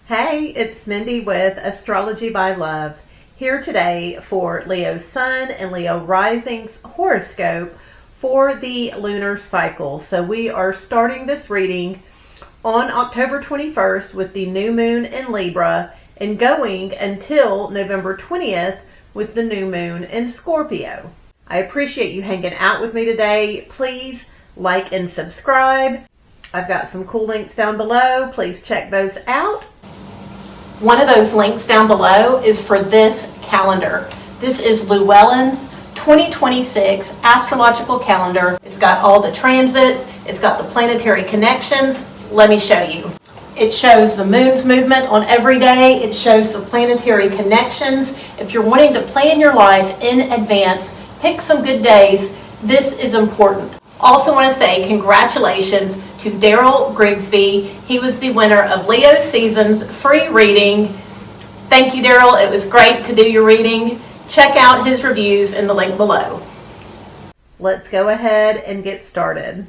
Hey, it's Mindy with Astrology by Love, here today for Leo Sun and Leo Rising's horoscope for the lunar cycle. So we are starting this reading on October 21st with the new moon in Libra and going until November 20th with the new moon in Scorpio. I appreciate you hanging out with me today. Please like and subscribe. I've got some cool links down below. Please check those out. One of those links down below is for this calendar. This is Llewellyn's 2026 astrological calendar. It's got all the transits. It's got the planetary connections. Let me show you. It shows the moon's movement on every day. It shows the planetary connections. If you're wanting to plan your life in advance, pick some good days. This is important. Also want to say congratulations to Daryl Grigsby. He was the winner of Leo Season's free reading. Thank you, Daryl. It was great to do your reading. Check out his reviews in the link below. Let's go ahead and get started.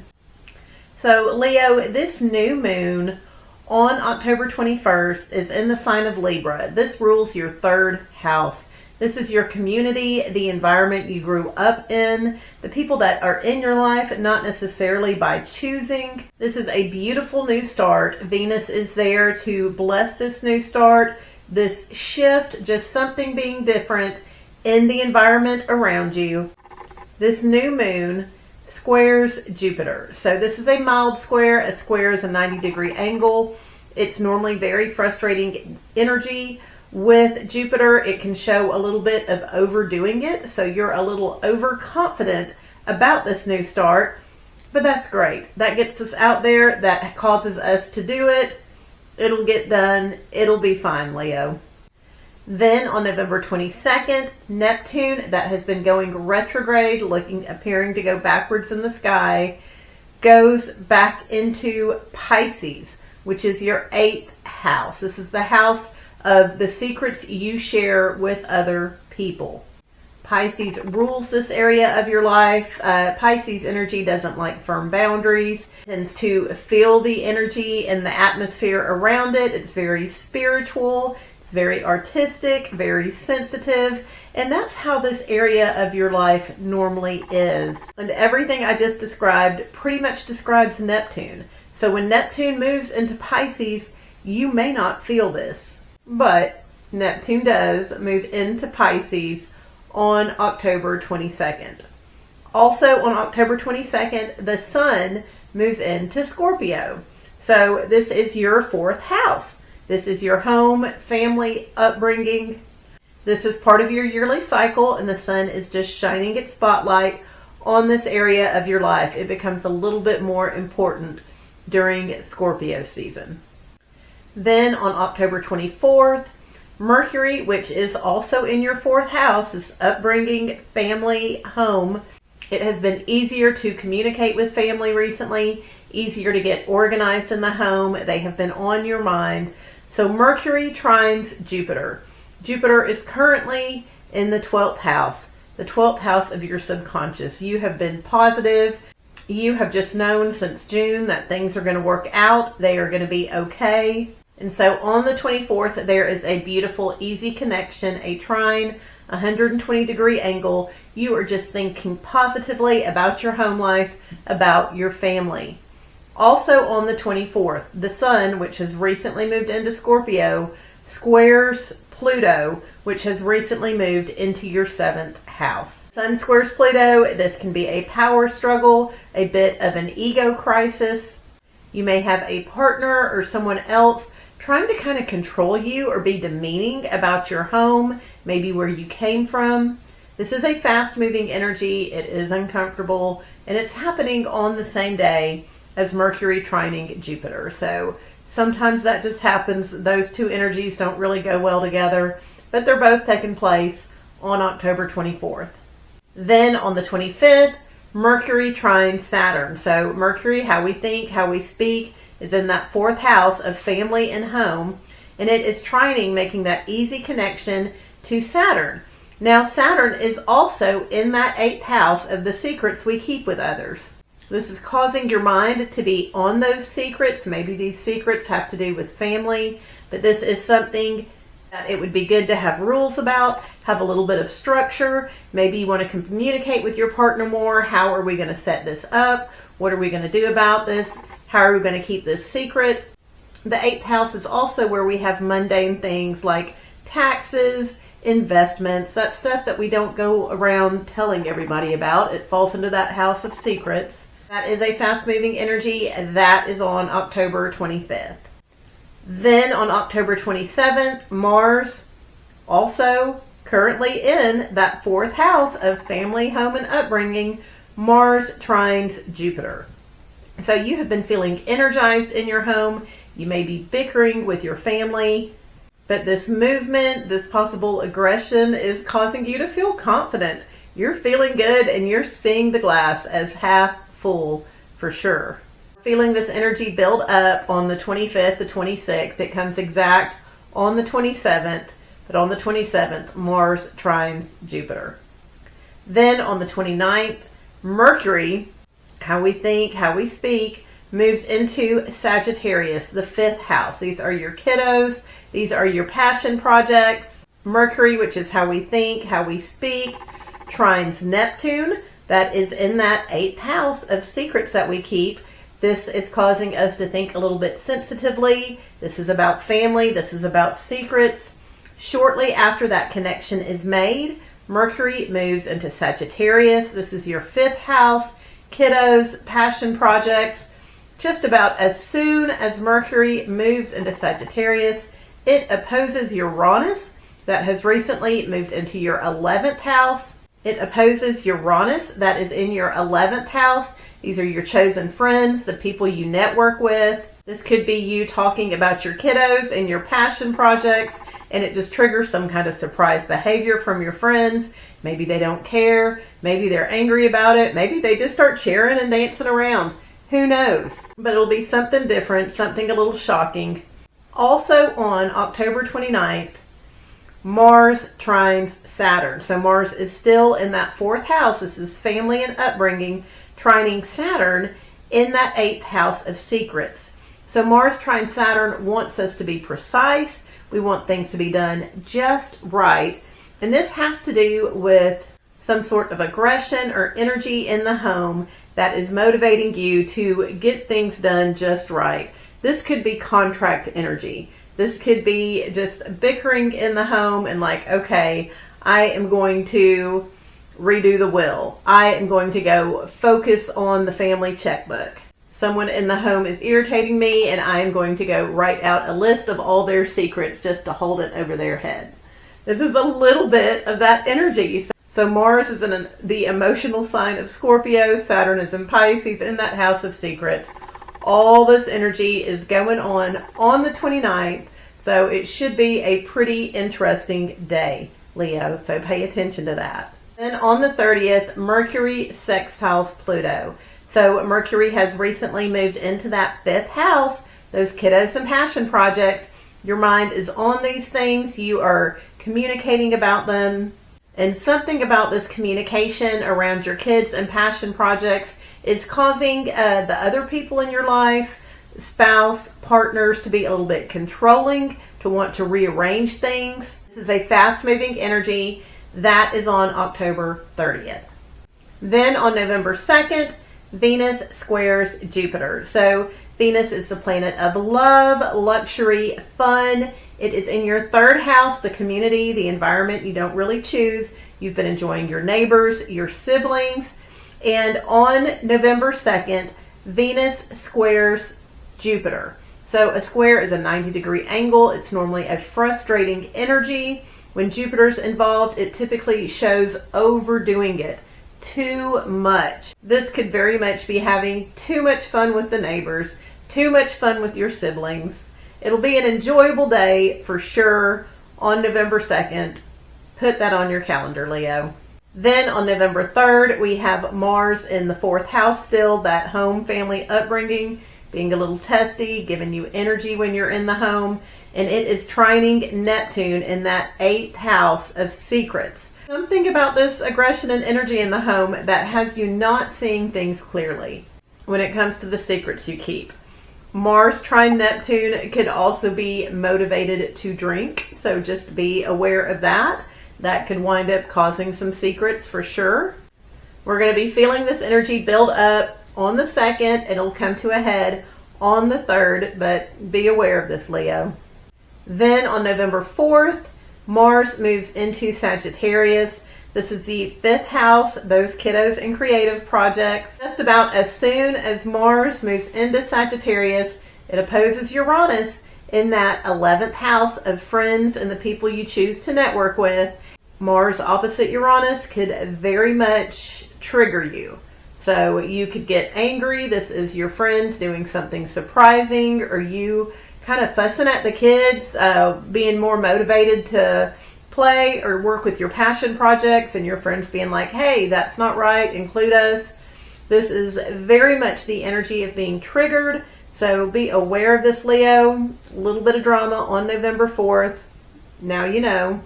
So Leo, this new moon on October 21st is in the sign of Libra. This rules your third house. This is your community, the environment you grew up in, the people that are in your life, not necessarily by choosing. This is a beautiful new start. Venus is there to bless this new start, this shift, just something being different in the environment around you. This new moon squares Jupiter. So this is a mild square. A square is a 90-degree angle. It's normally very frustrating energy. With Jupiter, it can show a little bit of overdoing it, so you're a little overconfident about this new start, but that's great. That gets us out there. That causes us to do it. It'll get done. It'll be fine, Leo. Then on November 22nd, Neptune, that has been going retrograde, appearing to go backwards in the sky, goes back into Pisces, which is your 8th house. This is the house of the secrets you share with other people. Pisces rules this area of your life. Pisces energy doesn't like firm boundaries. It tends to feel the energy and the atmosphere around it. It's very spiritual. It's very artistic, very sensitive. And that's how this area of your life normally is. And everything I just described pretty much describes Neptune. So when Neptune moves into Pisces, you may not feel this. But Neptune does move into Pisces on October 22nd. Also on October 22nd, the Sun moves into Scorpio. So this is your 4th house. This is your home, family, upbringing. This is part of your yearly cycle, and the Sun is just shining its spotlight on this area of your life. It becomes a little bit more important during Scorpio season. Then on October 24th, Mercury, which is also in your 4th house, is upbringing, family, home. It has been easier to communicate with family recently, easier to get organized in the home. They have been on your mind. So Mercury trines Jupiter. Jupiter is currently in the 12th house, the 12th house of your subconscious. You have been positive. You have just known since June that things are going to work out. They are going to be okay. And so on the 24th, there is a beautiful, easy connection, a trine, 120-degree angle. You are just thinking positively about your home life, about your family. Also on the 24th, the Sun, which has recently moved into Scorpio, squares Pluto, which has recently moved into your 7th house. Sun squares Pluto. This can be a power struggle, a bit of an ego crisis. You may have a partner or someone else trying to kind of control you or be demeaning about your home, maybe where you came from. This is a fast-moving energy. It is uncomfortable, and it's happening on the same day as Mercury trining Jupiter. So sometimes that just happens. Those two energies don't really go well together, but they're both taking place on October 24th. Then on the 25th, Mercury trines Saturn. So Mercury, how we think, how we speak, is in that 4th house of family and home, and it is trining, making that easy connection to Saturn. Now Saturn is also in that 8th house of the secrets we keep with others. This is causing your mind to be on those secrets. Maybe these secrets have to do with family, but this is something that it would be good to have rules about, have a little bit of structure. Maybe you want to communicate with your partner more. How are we going to set this up? What are we going to do about this? How are we going to keep this secret? The 8th house is also where we have mundane things like taxes, investments, that stuff that we don't go around telling everybody about. It falls into that house of secrets. That is a fast-moving energy. That is on October 25th. Then on October 27th, Mars, also currently in that 4th house of family, home, and upbringing, Mars trines Jupiter. So you have been feeling energized in your home. You may be bickering with your family, but this movement, this possible aggression is causing you to feel confident. You're feeling good and you're seeing the glass as half full for sure. Feeling this energy build up on the 25th, the 26th. It comes exact on the 27th, but on the 27th, Mars trines Jupiter. Then on the 29th, Mercury, how we think, how we speak, moves into Sagittarius, the 5th house. These are your kiddos. These are your passion projects. Mercury, which is how we think, how we speak, trines Neptune. That is in that 8th house of secrets that we keep. This is causing us to think a little bit sensitively. This is about family. This is about secrets. Shortly after that connection is made, Mercury moves into Sagittarius. This is your 5th house, kiddos, passion projects. Just about as soon as Mercury moves into Sagittarius, it opposes Uranus that has recently moved into your 11th house. It opposes Uranus that is in your 11th house. These are your chosen friends, the people you network with. This could be you talking about your kiddos and your passion projects, and it just triggers some kind of surprise behavior from your friends. Maybe they don't care. Maybe they're angry about it. Maybe they just start cheering and dancing around. Who knows? But it'll be something different, something a little shocking. Also on October 29th, Mars trines Saturn. So Mars is still in that 4th house. This is family and upbringing, trining Saturn in that 8th house of secrets. So Mars trine Saturn wants us to be precise. We want things to be done just right. And this has to do with some sort of aggression or energy in the home that is motivating you to get things done just right. This could be contract energy. This could be just bickering in the home and like, okay, I am going to redo the will. I am going to go focus on the family checkbook. Someone in the home is irritating me and I am going to go write out a list of all their secrets just to hold it over their head. This is a little bit of that energy. So Mars is in the emotional sign of Scorpio. Saturn is in Pisces in that house of secrets. All this energy is going on the 29th. So it should be a pretty interesting day, Leo. So pay attention to that. Then on the 30th, Mercury sextiles Pluto. So Mercury has recently moved into that 5th house, those kiddos and passion projects. Your mind is on these things. You are communicating about them. And something about this communication around your kids and passion projects is causing the other people in your life, spouse, partners, to be a little bit controlling, to want to rearrange things. This is a fast-moving energy. That is on October 30th. Then on November 2nd, Venus squares Jupiter. So Venus is the planet of love, luxury, fun. It is in your 3rd house, the community, the environment you don't really choose. You've been enjoying your neighbors, your siblings. And on November 2nd, Venus squares Jupiter. So a square is a 90-degree angle. It's normally a frustrating energy. When Jupiter's involved, it typically shows overdoing it. Too much. This could very much be having too much fun with the neighbors, too much fun with your siblings. It'll be an enjoyable day for sure on November 2nd. Put that on your calendar, Leo. Then on November 3rd, we have Mars in the 4th house still, that home family upbringing, being a little testy, giving you energy when you're in the home. And it is trining Neptune in that 8th house of secrets. Something about this aggression and energy in the home that has you not seeing things clearly. when it comes to the secrets you keep. Mars trine Neptune could also be motivated to drink, so just be aware of that. That could wind up causing some secrets for sure. We're going to be feeling this energy build up on the 2nd. It'll come to a head on the 3rd, but be aware of this, Leo. Then on November 4th, Mars moves into Sagittarius. This is the 5th house, those kiddos and creative projects. Just about as soon as Mars moves into Sagittarius, it opposes Uranus in that 11th house of friends and the people you choose to network with. Mars opposite Uranus could very much trigger you. So you could get angry. This is your friends doing something surprising, or you kind of fussing at the kids, being more motivated to play or work with your passion projects, and your friends being like, hey, that's not right, include us. This is very much the energy of being triggered, so be aware of this, Leo. A little bit of drama on November 4th. Now you know.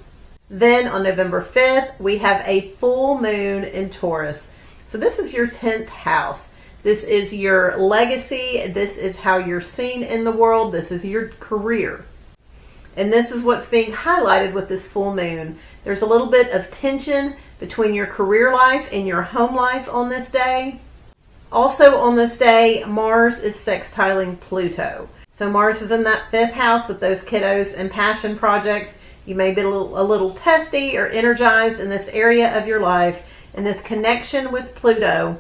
Then on November 5th, we have a full moon in Taurus. So this is your 10th house. This is your legacy. This is how you're seen in the world. This is your career. And this is what's being highlighted with this full moon. There's a little bit of tension between your career life and your home life on this day. Also on this day, Mars is sextiling Pluto. So Mars is in that 5th house with those kiddos and passion projects. You may be a little testy or energized in this area of your life. And this connection with Pluto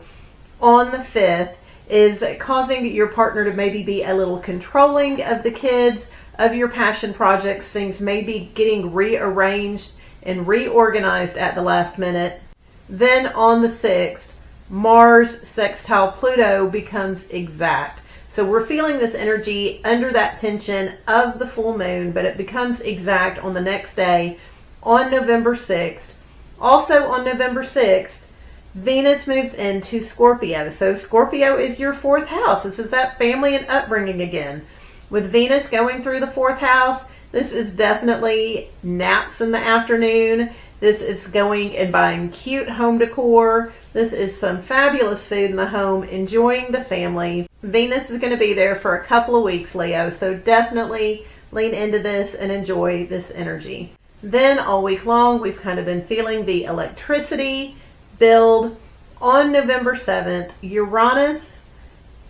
on the 5th is causing your partner to maybe be a little controlling of the kids, of your passion projects. Things may be getting rearranged and reorganized at the last minute. Then on the 6th, Mars sextile Pluto becomes exact. So we're feeling this energy under that tension of the full moon, but it becomes exact on the next day, on November 6th. Also on November 6th, Venus moves into Scorpio. So Scorpio is your 4th house. This is that family and upbringing again. With Venus going through the 4th house, this is definitely naps in the afternoon. This is going and buying cute home decor. This is some fabulous food in the home, enjoying the family. Venus is going to be there for a couple of weeks, Leo, so definitely lean into this and enjoy this energy. Then all week long, we've kind of been feeling the electricity build. On November 7th, Uranus,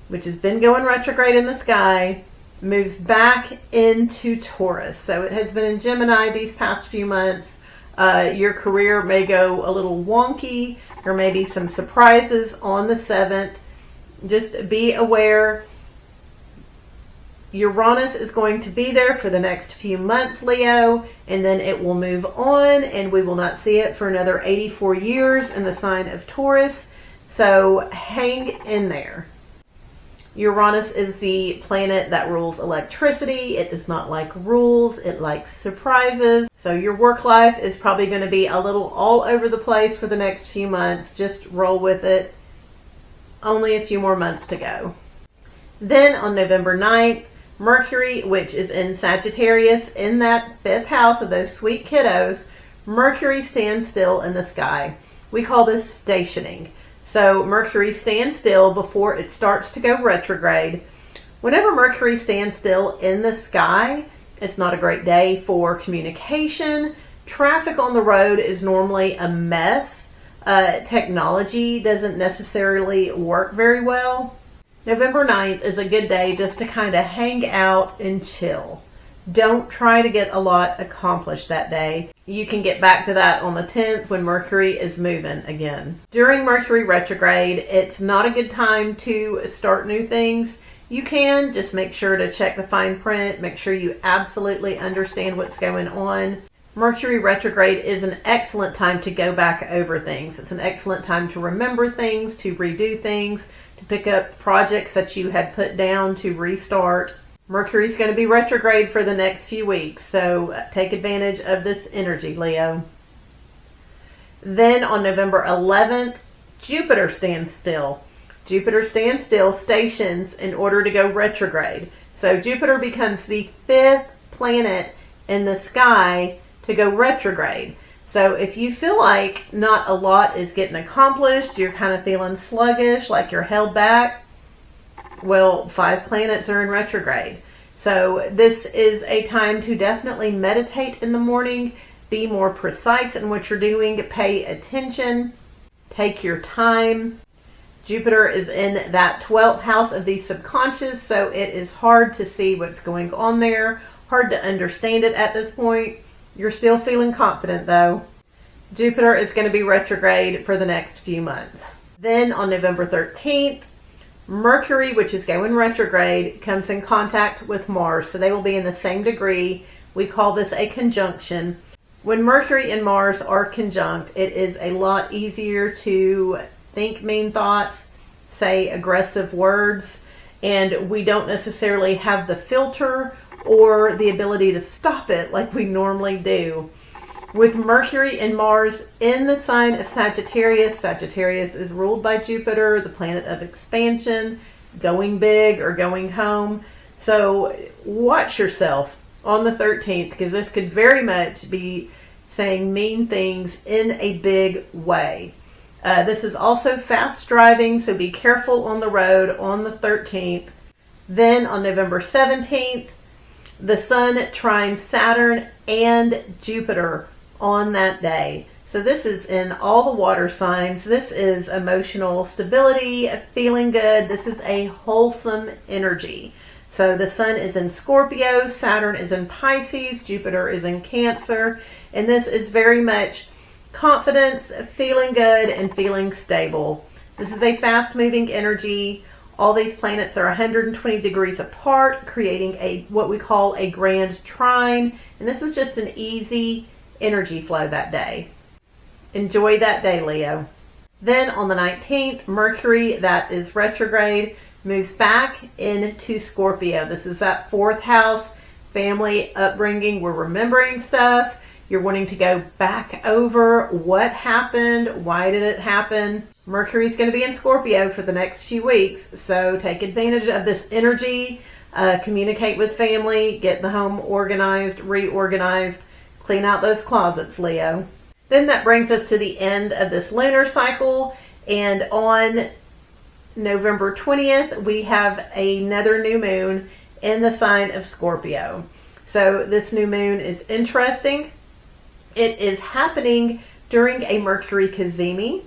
which has been going retrograde in the sky, moves back into Taurus. So it has been in Gemini these past few months. Your career may go a little wonky. There may be some surprises on the 7th. Just be aware. Uranus is going to be there for the next few months, Leo, and then it will move on, and we will not see it for another 84 years in the sign of Taurus. So hang in there. Uranus is the planet that rules electricity. It does not like rules. It likes surprises. So your work life is probably going to be a little all over the place for the next few months. Just roll with it. Only a few more months to go. Then on November 9th, Mercury, which is in Sagittarius, in that 5th house of those sweet kiddos, Mercury stands still in the sky. We call this stationing. So Mercury stands still before it starts to go retrograde. Whenever Mercury stands still in the sky, it's not a great day for communication. Traffic on the road is normally a mess. Technology doesn't necessarily work very well. November 9th is a good day just to kind of hang out and chill. Don't try to get a lot accomplished that day. You can get back to that on the 10th when Mercury is moving again. During Mercury retrograde, it's not a good time to start new things. You can just make sure to check the fine print. Make sure you absolutely understand what's going on. Mercury retrograde is an excellent time to go back over things. It's an excellent time to remember things, to redo things, to pick up projects that you had put down, to restart. Mercury's going to be retrograde for the next few weeks, so take advantage of this energy, Leo. Then on November 11th, Jupiter stands still. Jupiter stands still, stations in order to go retrograde. So Jupiter becomes the 5th planet in the sky to go retrograde. So if you feel like not a lot is getting accomplished, you're kind of feeling sluggish, like you're held back, Well, 5 planets are in retrograde. So this is a time to definitely meditate in the morning, be more precise in what you're doing, pay attention, take your time. Jupiter is in that 12th house of the subconscious, so it is hard to see what's going on there, hard to understand it at this point. You're still feeling confident though. Jupiter is going to be retrograde for the next few months. Then on November 13th, Mercury, which is going retrograde, comes in contact with Mars. So they will be in the same degree. We call this a conjunction. When Mercury and Mars are conjunct, it is a lot easier to think mean thoughts, say aggressive words, and we don't necessarily have the filter or the ability to stop it like we normally do. With Mercury and Mars in the sign of Sagittarius, Sagittarius is ruled by Jupiter, the planet of expansion, going big or going home. So watch yourself on the 13th, because this could very much be saying mean things in a big way. This is also fast driving, so be careful on the road on the 13th. Then on November 17th, the Sun trines Saturn and Jupiter on that day. So this is in all the water signs. This is emotional stability, feeling good. This is a wholesome energy. So the Sun is in Scorpio, Saturn is in Pisces, Jupiter is in Cancer, and this is very much confidence, feeling good, and feeling stable. This is a fast-moving energy. All these planets are 120 degrees apart, creating what we call a grand trine, and this is just an easy energy flow that day. Enjoy that day, Leo. Then on the 19th, Mercury, that is retrograde, moves back into Scorpio. This is that 4th house, family, upbringing. We're remembering stuff. You're wanting to go back over what happened, why did it happen. Mercury's going to be in Scorpio for the next few weeks, so take advantage of this energy. Communicate with family, get the home organized, reorganized, clean out those closets, Leo. Then that brings us to the end of this lunar cycle, and on November 20th, we have another new moon in the sign of Scorpio. So this new moon is interesting. It is happening during a Mercury cazimi.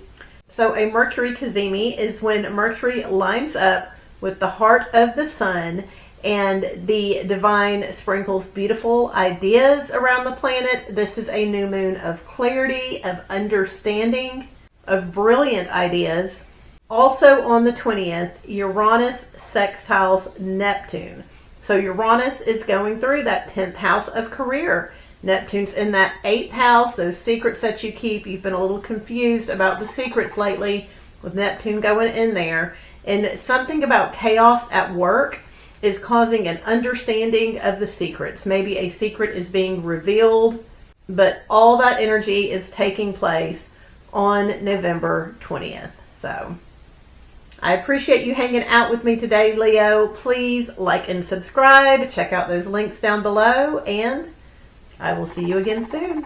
So a Mercury cazimi is when Mercury lines up with the heart of the sun, and the divine sprinkles beautiful ideas around the planet. This is a new moon of clarity, of understanding, of brilliant ideas. Also on the 20th, Uranus sextiles Neptune. So Uranus is going through that 10th house of career. Neptune's in that 8th house, those secrets that you keep. You've been a little confused about the secrets lately with Neptune going in there. And something about chaos at work is causing an understanding of the secrets. Maybe a secret is being revealed, but all that energy is taking place on November 20th. So I appreciate you hanging out with me today, Leo. Please like and subscribe. Check out those links down below, and I will see you again soon.